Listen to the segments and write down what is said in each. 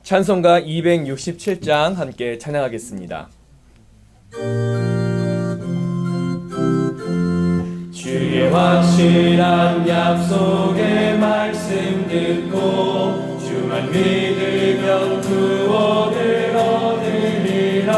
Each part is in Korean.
찬송가 267장 함께 찬양하겠습니다. 주의 확실한 약속의 말씀 듣고 주만 믿으면 구원을 얻으리라.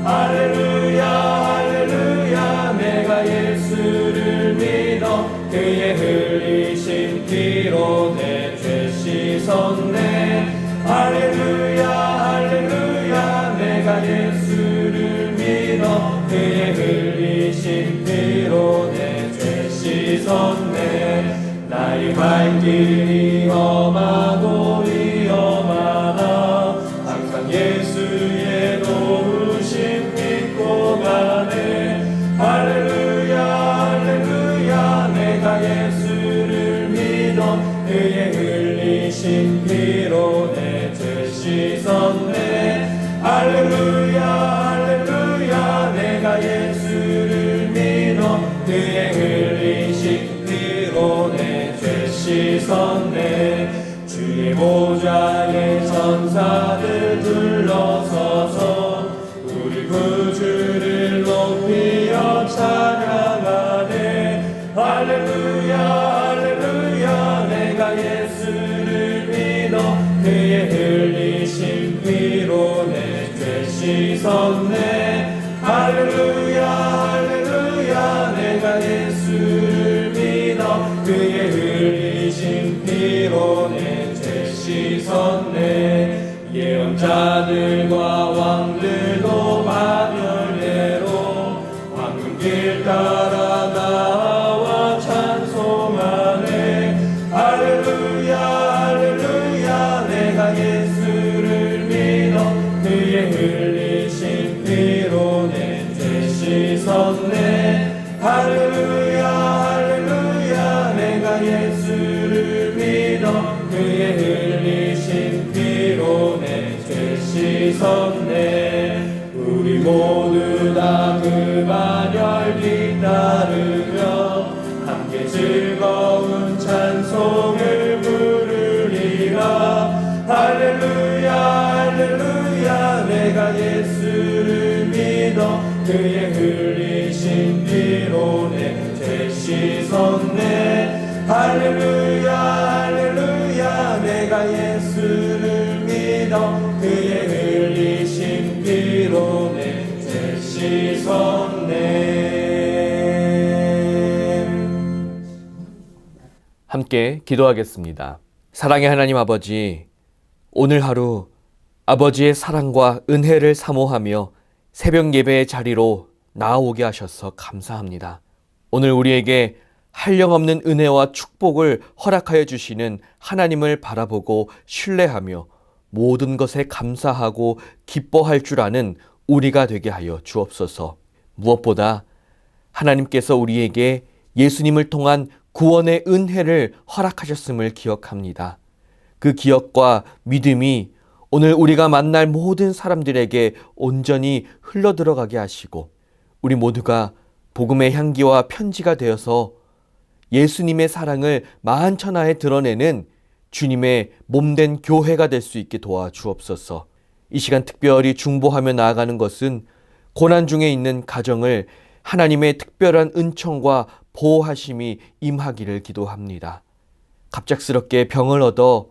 할렐루야 할렐루야 내가 예수를 믿어 그의 흘리신 피로 내 죄 씻었네. 할렐루야 할렐루야 내가 예수를 믿어 그의 흘리신 피로 내 죄 씻었네. 나의 발길이 험하고 위험하나 항상 예수의 도우심 믿고 가네. 할렐루야 할렐루야 내가 예수를 믿어 그의 흘리신 피로 내 죄 씻었네. 할렐루야 할렐루야 내가 예수를 믿어 그의 흘리신 피로 내 죄 씻었네. 주의 보좌에 천사들 둘러서서 우리 구주를 높이어 찬양하네. 할렐루야 할렐루야 내가 예수를 믿어 그의 흘리신 피로 내 죄 씻었네. 할렐루야 할렐루야 내가 예수를 믿어 그의 흘리신 피로 내 죄 씻었네. 예언자들과 왕들도 반열대로 황금길 따라 나와 찬송하네. 할렐루야 할렐루야 내가 예수를 믿어 그의 흘리신 피로 내 죄 씻었네. 할렐루야 할렐루야 내가 예수를 믿어 그의 흘리신 피로 내 죄 씻었네. 우리 모두 다 그 반열 뒤따르며 함께 즐거운 찬송을 부르리라. 할렐루야 할렐루야 내가 예수를 믿어 그의 흘리신 피로 내 죄 씻었네. 할렐루야 할렐루야 내가 예수를 믿어 그의 흘리신 피로 내 죄 씻었네. 함께 기도하겠습니다. 사랑의 하나님 아버지, 오늘 하루 아버지의 사랑과 은혜를 사모하며 새벽 예배의 자리로 나아오게 하셔서 감사합니다. 오늘 우리에게 한량없는 은혜와 축복을 허락하여 주시는 하나님을 바라보고 신뢰하며 모든 것에 감사하고 기뻐할 줄 아는 우리가 되게 하여 주옵소서. 무엇보다 하나님께서 우리에게 예수님을 통한 구원의 은혜를 허락하셨음을 기억합니다. 그 기억과 믿음이 오늘 우리가 만날 모든 사람들에게 온전히 흘러들어가게 하시고 우리 모두가 복음의 향기와 편지가 되어서 예수님의 사랑을 만천하에 드러내는 주님의 몸된 교회가 될 수 있게 도와주옵소서. 이 시간 특별히 중보하며 나아가는 것은 고난 중에 있는 가정을 하나님의 특별한 은총과 보호하심이 임하기를 기도합니다. 갑작스럽게 병을 얻어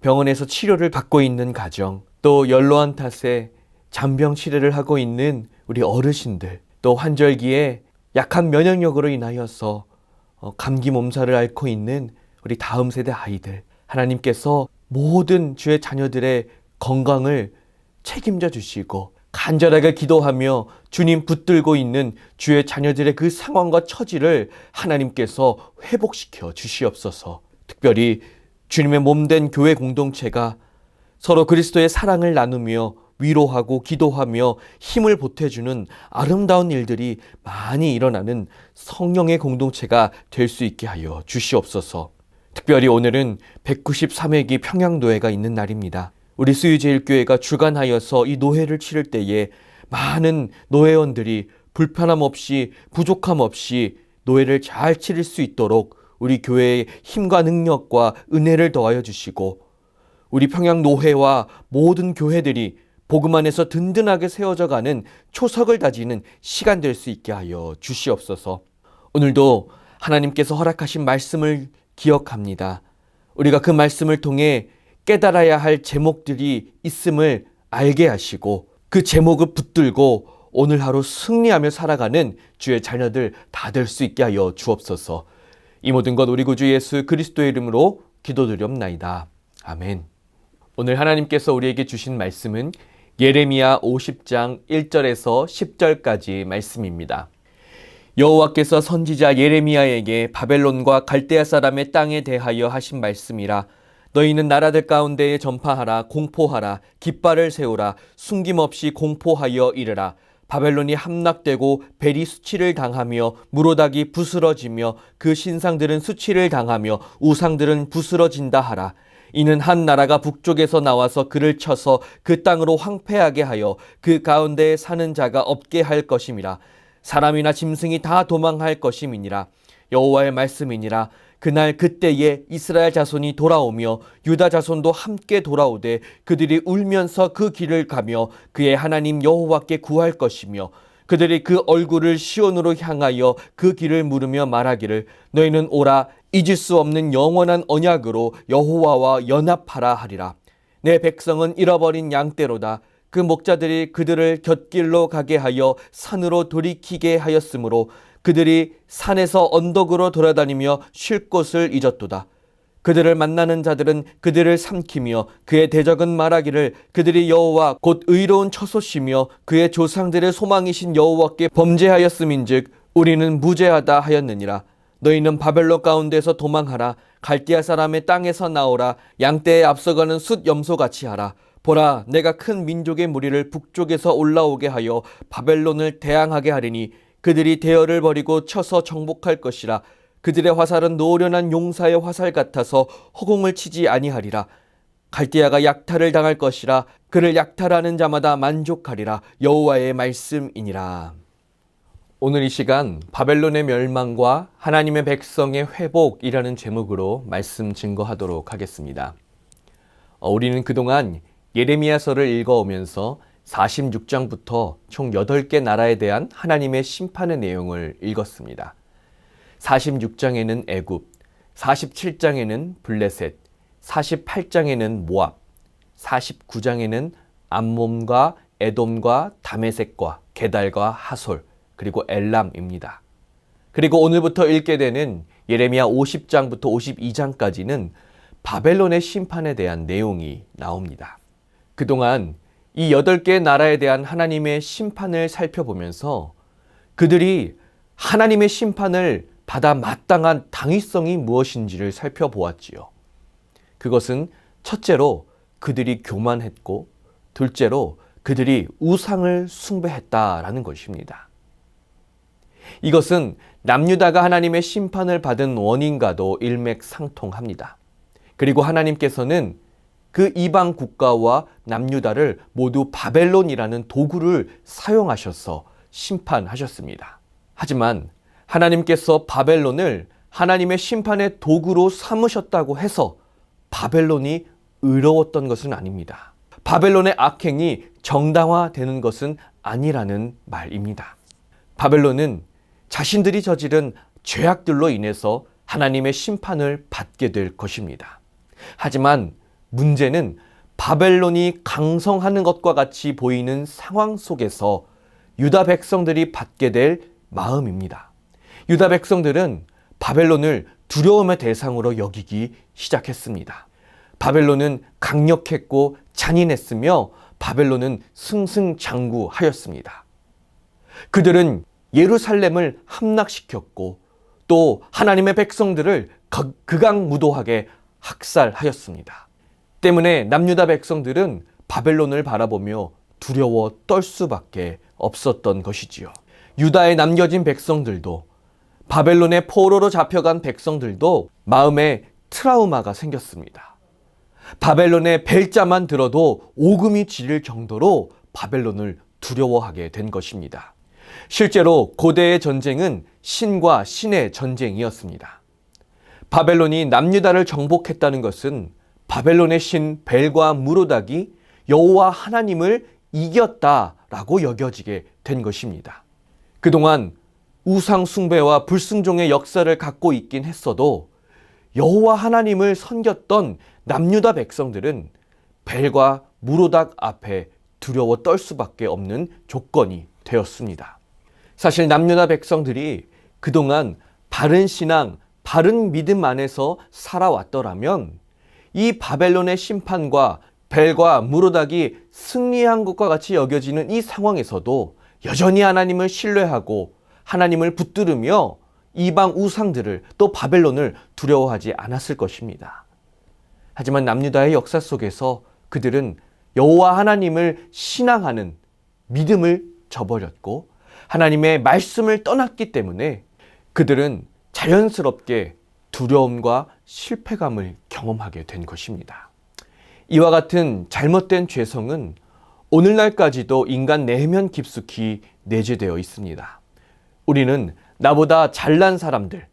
병원에서 치료를 받고 있는 가정, 또 연로한 탓에 잔병 치레를 하고 있는 우리 어르신들, 또 환절기에 약한 면역력으로 인하여서 감기 몸살을 앓고 있는 우리 다음 세대 아이들, 하나님께서 모든 주의 자녀들의 건강을 책임져 주시고 간절하게 기도하며 주님 붙들고 있는 주의 자녀들의 그 상황과 처지를 하나님께서 회복시켜 주시옵소서. 특별히 주님의 몸된 교회 공동체가 서로 그리스도의 사랑을 나누며 위로하고 기도하며 힘을 보태주는 아름다운 일들이 많이 일어나는 성령의 공동체가 될 수 있게 하여 주시옵소서. 특별히 오늘은 193회기 평양노회가 있는 날입니다. 우리 수유제일교회가 주관하여서 이 노회를 치를 때에 많은 노회원들이 불편함 없이 부족함 없이 노회를 잘 치를 수 있도록 우리 교회의 힘과 능력과 은혜를 더하여 주시고 우리 평양 노회와 모든 교회들이 복음 안에서 든든하게 세워져 가는 초석을 다지는 시간 될 수 있게 하여 주시옵소서. 오늘도 하나님께서 허락하신 말씀을 기억합니다. 우리가 그 말씀을 통해 깨달아야 할 제목들이 있음을 알게 하시고 그 제목을 붙들고 오늘 하루 승리하며 살아가는 주의 자녀들 다 될 수 있게 하여 주옵소서. 이 모든 것 우리 구주 예수 그리스도의 이름으로 기도드리옵나이다. 아멘. 오늘 하나님께서 우리에게 주신 말씀은 예레미야 50장 1절에서 10절까지 말씀입니다. 여호와께서 선지자 예레미야에게 바벨론과 갈대아 사람의 땅에 대하여 하신 말씀이라. 너희는 나라들 가운데에 전파하라. 공포하라. 깃발을 세우라. 숨김없이 공포하여 이르라. 바벨론이 함락되고 벨이 수치를 당하며 무로닥이 부스러지며 그 신상들은 수치를 당하며 우상들은 부스러진다 하라. 이는 한 나라가 북쪽에서 나와서 그를 쳐서 그 땅으로 황폐하게 하여 그 가운데에 사는 자가 없게 할 것임이라. 사람이나 짐승이 다 도망할 것임이니라. 여호와의 말씀이니라. 그날 그때에 이스라엘 자손이 돌아오며 유다 자손도 함께 돌아오되 그들이 울면서 그 길을 가며 그의 하나님 여호와께 구할 것이며 그들이 그 얼굴을 시온으로 향하여 그 길을 물으며 말하기를 너희는 오라 잊을 수 없는 영원한 언약으로 여호와와 연합하라 하리라. 내 백성은 잃어버린 양떼로다. 그 목자들이 그들을 곁길로 가게 하여 산으로 돌이키게 하였으므로 그들이 산에서 언덕으로 돌아다니며 쉴 곳을 잊었도다. 그들을 만나는 자들은 그들을 삼키며 그의 대적은 말하기를 그들이 여호와 곧 의로운 처소시며 그의 조상들의 소망이신 여호와께 범죄하였음인즉 우리는 무죄하다 하였느니라. 너희는 바벨론 가운데서 도망하라. 갈대아 사람의 땅에서 나오라. 양떼에 앞서가는 숫 염소같이 하라. 보라, 내가 큰 민족의 무리를 북쪽에서 올라오게 하여 바벨론을 대항하게 하리니 그들이 대열을 버리고 쳐서 정복할 것이라. 그들의 화살은 노련한 용사의 화살 같아서 허공을 치지 아니하리라. 갈대아가 약탈을 당할 것이라. 그를 약탈하는 자마다 만족하리라. 여호와의 말씀이니라. 오늘 이 시간 바벨론의 멸망과 하나님의 백성의 회복이라는 제목으로 말씀 증거하도록 하겠습니다. 우리는 그동안 예레미야서를 읽어오면서 46장부터 총 8개 나라에 대한 하나님의 심판의 내용을 읽었습니다. 46장에는 애굽, 47장에는 블레셋, 48장에는 모압, 49장에는 암몬과 에돔과 다메섹과 게달과 하솔, 그리고 엘람입니다. 그리고 오늘부터 읽게 되는 예레미야 50장부터 52장까지는 바벨론의 심판에 대한 내용이 나옵니다. 그동안 이 8개 나라에 대한 하나님의 심판을 살펴보면서 그들이 하나님의 심판을 받아 마땅한 당위성이 무엇인지를 살펴보았지요. 그것은 첫째로 그들이 교만했고 둘째로 그들이 우상을 숭배했다라는 것입니다. 이것은 남유다가 하나님의 심판을 받은 원인과도 일맥상통합니다. 그리고 하나님께서는 그 이방 국가와 남유다를 모두 바벨론이라는 도구를 사용하셔서 심판하셨습니다. 하지만 하나님께서 바벨론을 하나님의 심판의 도구로 삼으셨다고 해서 바벨론이 의로웠던 것은 아닙니다. 바벨론의 악행이 정당화되는 것은 아니라는 말입니다. 바벨론은 자신들이 저지른 죄악들로 인해서 하나님의 심판을 받게 될 것입니다. 하지만 문제는 바벨론이 강성하는 것과 같이 보이는 상황 속에서 유다 백성들이 받게 될 마음입니다. 유다 백성들은 바벨론을 두려움의 대상으로 여기기 시작했습니다. 바벨론은 강력했고 잔인했으며 바벨론은 승승장구하였습니다. 그들은 예루살렘을 함락시켰고 또 하나님의 백성들을 극악무도하게 학살하였습니다. 때문에 남유다 백성들은 바벨론을 바라보며 두려워 떨 수밖에 없었던 것이지요. 유다에 남겨진 백성들도 바벨론의 포로로 잡혀간 백성들도 마음에 트라우마가 생겼습니다. 바벨론의 벨자만 들어도 오금이 지릴 정도로 바벨론을 두려워하게 된 것입니다. 실제로 고대의 전쟁은 신과 신의 전쟁이었습니다. 바벨론이 남유다를 정복했다는 것은 바벨론의 신 벨과 무로닥이 여호와 하나님을 이겼다라고 여겨지게 된 것입니다. 그동안 우상 숭배와 불순종의 역사를 갖고 있긴 했어도 여호와 하나님을 섬겼던 남유다 백성들은 벨과 무로닥 앞에 두려워 떨 수밖에 없는 조건이 되었습니다. 사실 남유다 백성들이 그동안 바른 신앙, 바른 믿음 안에서 살아왔더라면 이 바벨론의 심판과 벨과 무로닥이 승리한 것과 같이 여겨지는 이 상황에서도 여전히 하나님을 신뢰하고 하나님을 붙들으며 이방 우상들을 또 바벨론을 두려워하지 않았을 것입니다. 하지만 남유다의 역사 속에서 그들은 여호와 하나님을 신앙하는 믿음을 저버렸고 하나님의 말씀을 떠났기 때문에 그들은 자연스럽게 두려움과 실패감을 경험하게 된 것입니다. 이와 같은 잘못된 죄성은 오늘날까지도 인간 내면 깊숙이 내재되어 있습니다. 우리는 나보다 잘난 사람들,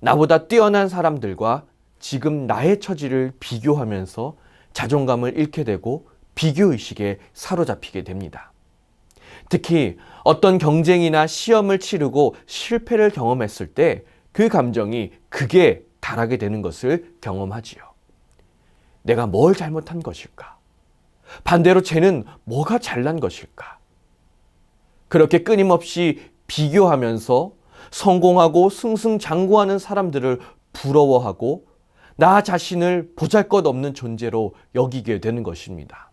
나보다 뛰어난 사람들과 지금 나의 처지를 비교하면서 자존감을 잃게 되고 비교의식에 사로잡히게 됩니다. 특히 어떤 경쟁이나 시험을 치르고 실패를 경험했을 때 그 감정이 극에 달하게 되는 것을 경험하지요. 내가 뭘 잘못한 것일까? 반대로 쟤는 뭐가 잘난 것일까? 그렇게 끊임없이 비교하면서 성공하고 승승장구하는 사람들을 부러워하고 나 자신을 보잘것없는 존재로 여기게 되는 것입니다.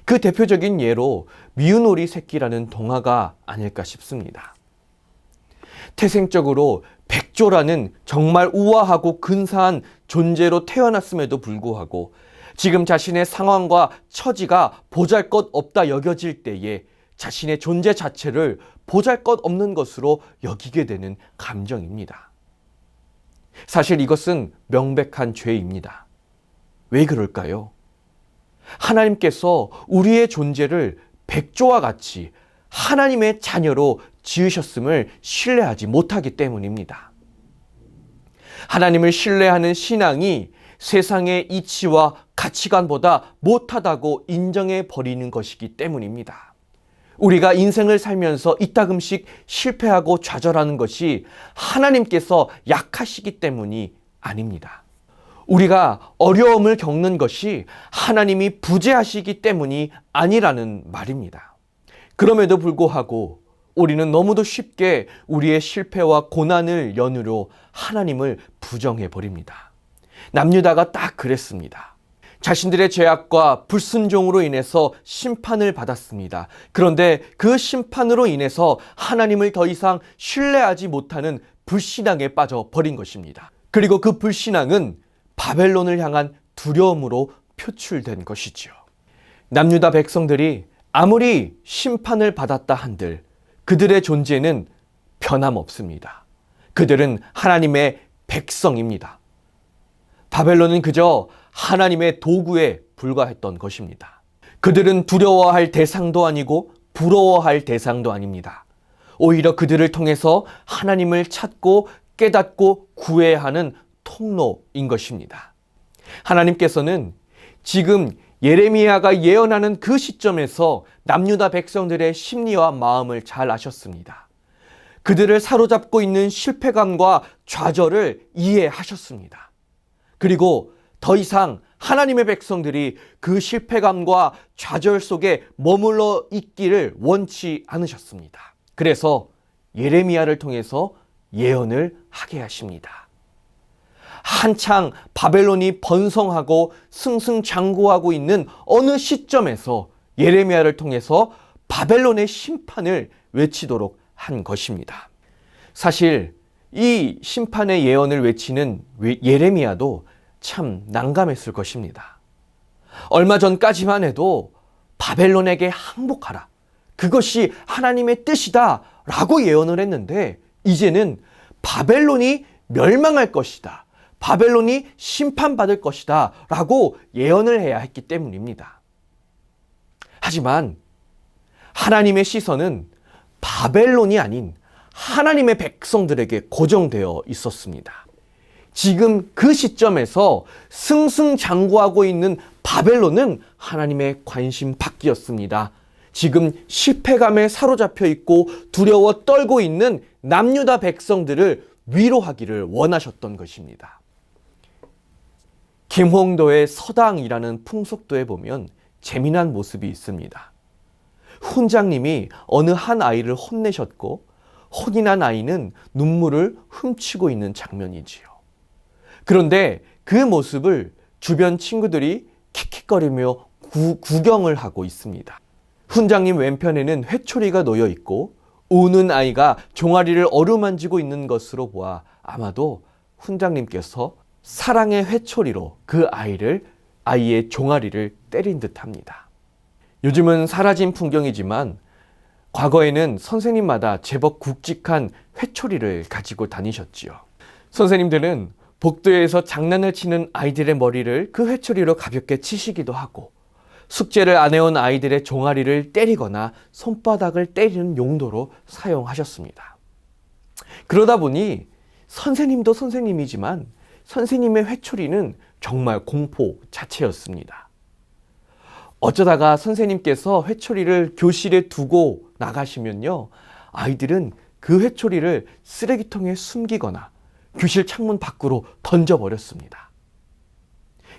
그 대표적인 예로 미운 오리 새끼라는 동화가 아닐까 싶습니다. 태생적으로 백조라는 정말 우아하고 근사한 존재로 태어났음에도 불구하고 지금 자신의 상황과 처지가 보잘것없다 여겨질 때에 자신의 존재 자체를 보잘것없는 것으로 여기게 되는 감정입니다. 사실 이것은 명백한 죄입니다. 왜 그럴까요? 하나님께서 우리의 존재를 백조와 같이 하나님의 자녀로 지으셨음을 신뢰하지 못하기 때문입니다. 하나님을 신뢰하는 신앙이 세상의 이치와 가치관보다 못하다고 인정해 버리는 것이기 때문입니다. 우리가 인생을 살면서 이따금씩 실패하고 좌절하는 것이 하나님께서 약하시기 때문이 아닙니다. 우리가 어려움을 겪는 것이 하나님이 부재하시기 때문이 아니라는 말입니다. 그럼에도 불구하고 우리는 너무도 쉽게 우리의 실패와 고난을 연유로 하나님을 부정해 버립니다. 남유다가 딱 그랬습니다. 자신들의 죄악과 불순종으로 인해서 심판을 받았습니다. 그런데 그 심판으로 인해서 하나님을 더 이상 신뢰하지 못하는 불신앙에 빠져 버린 것입니다. 그리고 그 불신앙은 바벨론을 향한 두려움으로 표출된 것이지요. 남유다 백성들이 아무리 심판을 받았다 한들 그들의 존재는 변함없습니다. 그들은 하나님의 백성입니다. 바벨론은 그저 하나님의 도구에 불과했던 것입니다. 그들은 두려워할 대상도 아니고 부러워할 대상도 아닙니다. 오히려 그들을 통해서 하나님을 찾고 깨닫고 구해야 하는 통로인 것입니다. 하나님께서는 지금 예레미야가 예언하는 그 시점에서 남유다 백성들의 심리와 마음을 잘 아셨습니다. 그들을 사로잡고 있는 실패감과 좌절을 이해하셨습니다. 그리고 더 이상 하나님의 백성들이 그 실패감과 좌절 속에 머물러 있기를 원치 않으셨습니다. 그래서 예레미야를 통해서 예언을 하게 하십니다. 한창 바벨론이 번성하고 승승장구하고 있는 어느 시점에서 예레미야를 통해서 바벨론의 심판을 외치도록 한 것입니다. 사실 이 심판의 예언을 외치는 예레미야도 참 난감했을 것입니다. 얼마 전까지만 해도 바벨론에게 항복하라, 그것이 하나님의 뜻이다 라고 예언을 했는데 이제는 바벨론이 멸망할 것이다, 바벨론이 심판받을 것이다 라고 예언을 해야 했기 때문입니다. 하지만 하나님의 시선은 바벨론이 아닌 하나님의 백성들에게 고정되어 있었습니다. 지금 그 시점에서 승승장구하고 있는 바벨론은 하나님의 관심 밖이었습니다. 지금 실패감에 사로잡혀 있고 두려워 떨고 있는 남유다 백성들을 위로하기를 원하셨던 것입니다. 김홍도의 서당이라는 풍속도에 보면 재미난 모습이 있습니다. 훈장님이 어느 한 아이를 혼내셨고 혼이 난 아이는 눈물을 훔치고 있는 장면이지요. 그런데 그 모습을 주변 친구들이 킥킥거리며 구경을 하고 있습니다. 훈장님 왼편에는 회초리가 놓여 있고 우는 아이가 종아리를 어루만지고 있는 것으로 보아 아마도 훈장님께서 사랑의 회초리로 그 아이의 종아리를 때린 듯합니다. 요즘은 사라진 풍경이지만 과거에는 선생님마다 제법 굵직한 회초리를 가지고 다니셨지요. 선생님들은 복도에서 장난을 치는 아이들의 머리를 그 회초리로 가볍게 치시기도 하고 숙제를 안 해온 아이들의 종아리를 때리거나 손바닥을 때리는 용도로 사용하셨습니다. 그러다 보니 선생님도 선생님이지만 선생님의 회초리는 정말 공포 자체였습니다. 어쩌다가 선생님께서 회초리를 교실에 두고 나가시면요, 아이들은 그 회초리를 쓰레기통에 숨기거나 교실 창문 밖으로 던져버렸습니다.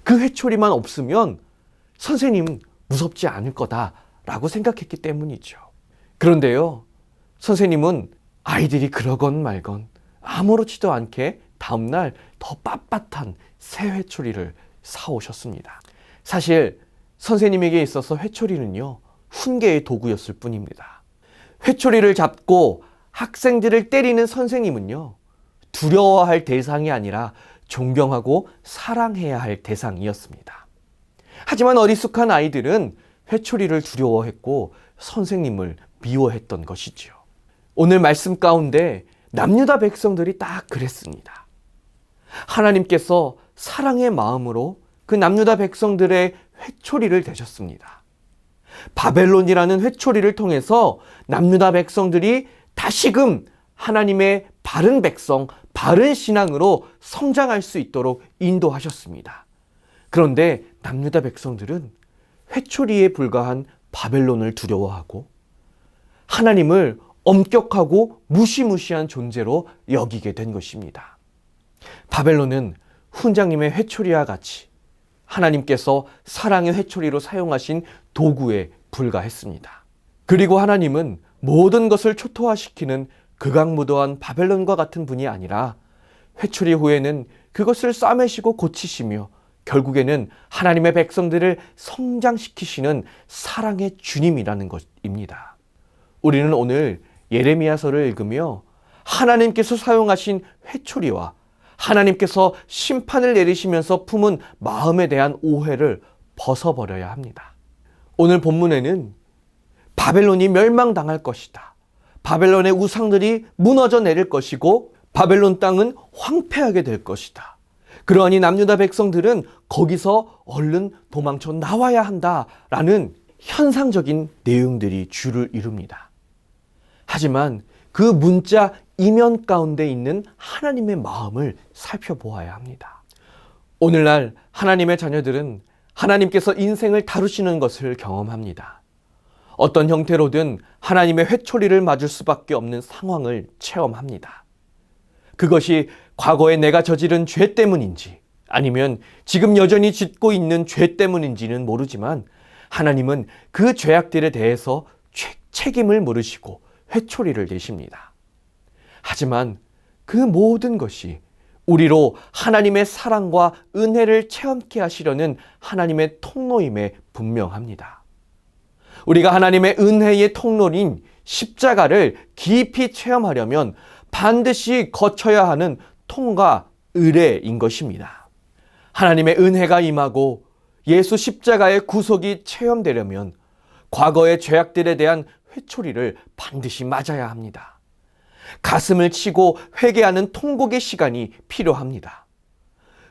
그 회초리만 없으면 선생님은 무섭지 않을 거다라고 생각했기 때문이죠. 그런데요, 선생님은 아이들이 그러건 말건 아무렇지도 않게 다음날 더 빳빳한 새 회초리를 사오셨습니다. 사실 선생님에게 있어서 회초리는요, 훈계의 도구였을 뿐입니다. 회초리를 잡고 학생들을 때리는 선생님은요, 두려워할 대상이 아니라 존경하고 사랑해야 할 대상이었습니다. 하지만 어리숙한 아이들은 회초리를 두려워했고 선생님을 미워했던 것이지요. 오늘 말씀 가운데 남유다 백성들이 딱 그랬습니다. 하나님께서 사랑의 마음으로 그 남유다 백성들의 회초리를 대셨습니다. 바벨론이라는 회초리를 통해서 남유다 백성들이 다시금 하나님의 바른 백성, 바른 신앙으로 성장할 수 있도록 인도하셨습니다. 그런데 남유다 백성들은 회초리에 불과한 바벨론을 두려워하고 하나님을 엄격하고 무시무시한 존재로 여기게 된 것입니다. 바벨론은 훈장님의 회초리와 같이 하나님께서 사랑의 회초리로 사용하신 도구에 불과했습니다. 그리고 하나님은 모든 것을 초토화시키는 극악무도한 바벨론과 같은 분이 아니라 회초리 후에는 그것을 싸매시고 고치시며 결국에는 하나님의 백성들을 성장시키시는 사랑의 주님이라는 것입니다. 우리는 오늘 예레미야서를 읽으며 하나님께서 사용하신 회초리와 하나님께서 심판을 내리시면서 품은 마음에 대한 오해를 벗어버려야 합니다. 오늘 본문에는 바벨론이 멸망당할 것이다. 바벨론의 우상들이 무너져 내릴 것이고 바벨론 땅은 황폐하게 될 것이다. 그러하니 남유다 백성들은 거기서 얼른 도망쳐 나와야 한다라는 현상적인 내용들이 주를 이룹니다. 하지만 그 문자 이면 가운데 있는 하나님의 마음을 살펴보아야 합니다. 오늘날 하나님의 자녀들은 하나님께서 인생을 다루시는 것을 경험합니다. 어떤 형태로든 하나님의 회초리를 맞을 수밖에 없는 상황을 체험합니다. 그것이 과거에 내가 저지른 죄 때문인지 아니면 지금 여전히 짓고 있는 죄 때문인지는 모르지만 하나님은 그 죄악들에 대해서 책임을 물으시고 회초리를 내십니다. 하지만 그 모든 것이 우리로 하나님의 사랑과 은혜를 체험케 하시려는 하나님의 통로임에 분명합니다. 우리가 하나님의 은혜의 통로인 십자가를 깊이 체험하려면 반드시 거쳐야 하는 통과 의례인 것입니다. 하나님의 은혜가 임하고 예수 십자가의 구속이 체험되려면 과거의 죄악들에 대한 회초리를 반드시 맞아야 합니다. 가슴을 치고 회개하는 통곡의 시간이 필요합니다.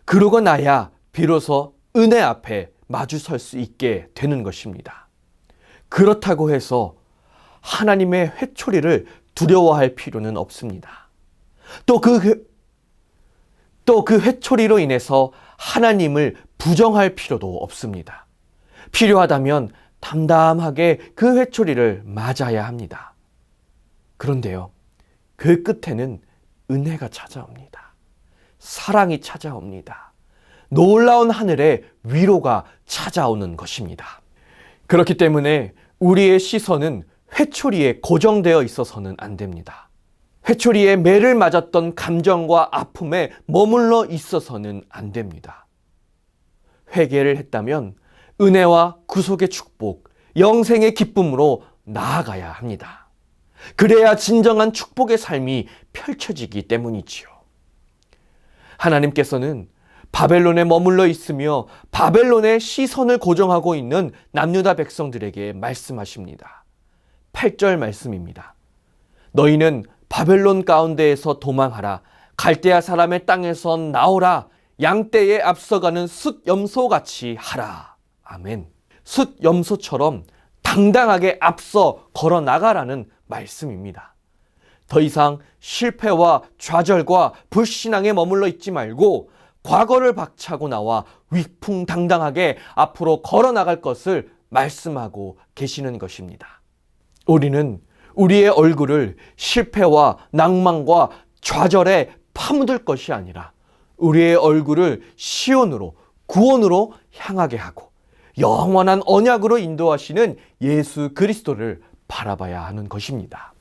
그러고 나야 비로소 은혜 앞에 마주 설 수 있게 되는 것입니다. 그렇다고 해서 하나님의 회초리를 두려워할 필요는 없습니다. 또 또 그 회초리로 인해서 하나님을 부정할 필요도 없습니다. 필요하다면 담담하게 그 회초리를 맞아야 합니다. 그런데요, 그 끝에는 은혜가 찾아옵니다. 사랑이 찾아옵니다. 놀라운 하늘의 위로가 찾아오는 것입니다. 그렇기 때문에 우리의 시선은 회초리에 고정되어 있어서는 안 됩니다. 회초리에 매를 맞았던 감정과 아픔에 머물러 있어서는 안 됩니다. 회개를 했다면 은혜와 구속의 축복, 영생의 기쁨으로 나아가야 합니다. 그래야 진정한 축복의 삶이 펼쳐지기 때문이지요. 하나님께서는 바벨론에 머물러 있으며 바벨론의 시선을 고정하고 있는 남유다 백성들에게 말씀하십니다. 8절 말씀입니다. 너희는 바벨론 가운데에서 도망하라. 갈대아 사람의 땅에서 나오라. 양떼에 앞서가는 숫염소같이 하라. 아멘. 숫염소처럼 당당하게 앞서 걸어 나가라는 말씀입니다. 더 이상 실패와 좌절과 불신앙에 머물러 있지 말고 과거를 박차고 나와 위풍당당하게 앞으로 걸어 나갈 것을 말씀하고 계시는 것입니다. 우리는 우리의 얼굴을 실패와 낭만과 좌절에 파묻을 것이 아니라 우리의 얼굴을 시온으로, 구원으로 향하게 하고 영원한 언약으로 인도하시는 예수 그리스도를 바라봐야 하는 것입니다.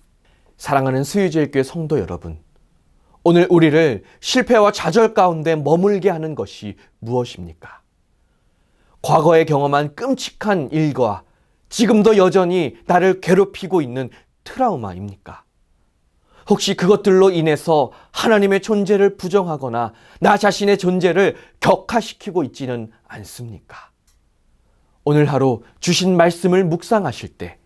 사랑하는 수유제일교회 성도 여러분, 오늘 우리를 실패와 좌절 가운데 머물게 하는 것이 무엇입니까? 과거에 경험한 끔찍한 일과 지금도 여전히 나를 괴롭히고 있는 트라우마입니까? 혹시 그것들로 인해서 하나님의 존재를 부정하거나 나 자신의 존재를 격화시키고 있지는 않습니까? 오늘 하루 주신 말씀을 묵상하실 때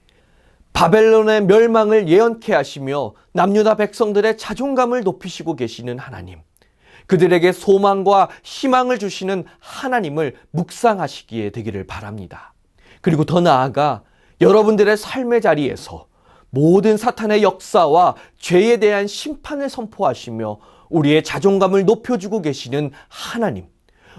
바벨론의 멸망을 예언케 하시며 남유다 백성들의 자존감을 높이시고 계시는 하나님, 그들에게 소망과 희망을 주시는 하나님을 묵상하시기에 되기를 바랍니다. 그리고 더 나아가 여러분들의 삶의 자리에서 모든 사탄의 역사와 죄에 대한 심판을 선포하시며 우리의 자존감을 높여주고 계시는 하나님,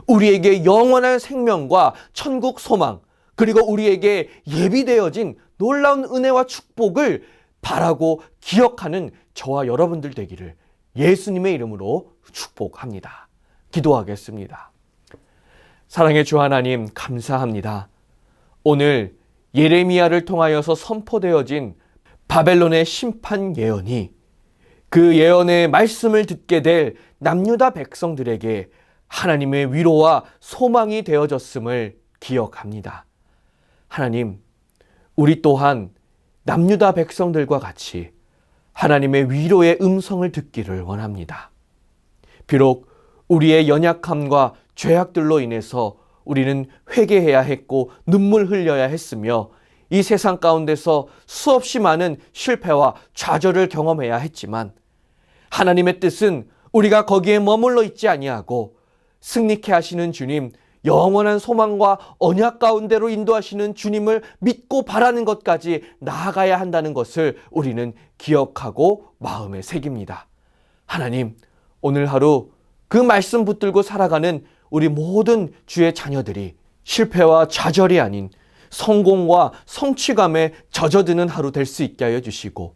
우리에게 영원한 생명과 천국 소망, 그리고 우리에게 예비되어진 놀라운 은혜와 축복을 바라고 기억하는 저와 여러분들 되기를 예수님의 이름으로 축복합니다. 기도하겠습니다. 사랑의 주 하나님, 감사합니다. 오늘 예레미야를 통하여서 선포되어진 바벨론의 심판 예언이 그 예언의 말씀을 듣게 될 남유다 백성들에게 하나님의 위로와 소망이 되어졌음을 기억합니다. 하나님, 우리 또한 남유다 백성들과 같이 하나님의 위로의 음성을 듣기를 원합니다. 비록 우리의 연약함과 죄악들로 인해서 우리는 회개해야 했고 눈물 흘려야 했으며 이 세상 가운데서 수없이 많은 실패와 좌절을 경험해야 했지만 하나님의 뜻은 우리가 거기에 머물러 있지 아니하고 승리케 하시는 주님, 영원한 소망과 언약 가운데로 인도하시는 주님을 믿고 바라는 것까지 나아가야 한다는 것을 우리는 기억하고 마음에 새깁니다. 하나님, 오늘 하루 그 말씀 붙들고 살아가는 우리 모든 주의 자녀들이 실패와 좌절이 아닌 성공과 성취감에 젖어드는 하루 될 수 있게 하여 주시고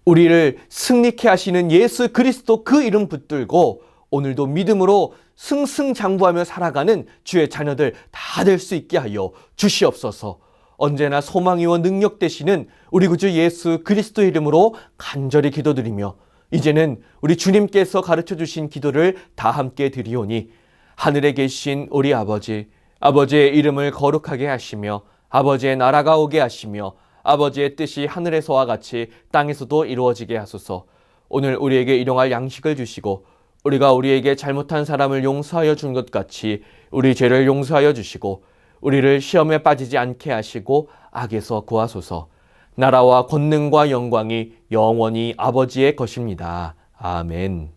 우리를 승리케 하시는 예수 그리스도 그 이름 붙들고 오늘도 믿음으로 승승장구하며 살아가는 주의 자녀들 다 될 수 있게 하여 주시옵소서. 언제나 소망이와 능력 되시는 우리 구주 예수 그리스도의 이름으로 간절히 기도드리며 이제는 우리 주님께서 가르쳐 주신 기도를 다 함께 드리오니 하늘에 계신 우리 아버지, 아버지의 이름을 거룩하게 하시며 아버지의 나라가 오게 하시며 아버지의 뜻이 하늘에서와 같이 땅에서도 이루어지게 하소서. 오늘 우리에게 일용할 양식을 주시고 우리가 우리에게 잘못한 사람을 용서하여 준 것 같이 우리 죄를 용서하여 주시고 우리를 시험에 빠지지 않게 하시고 악에서 구하소서. 나라와 권능과 영광이 영원히 아버지의 것입니다. 아멘.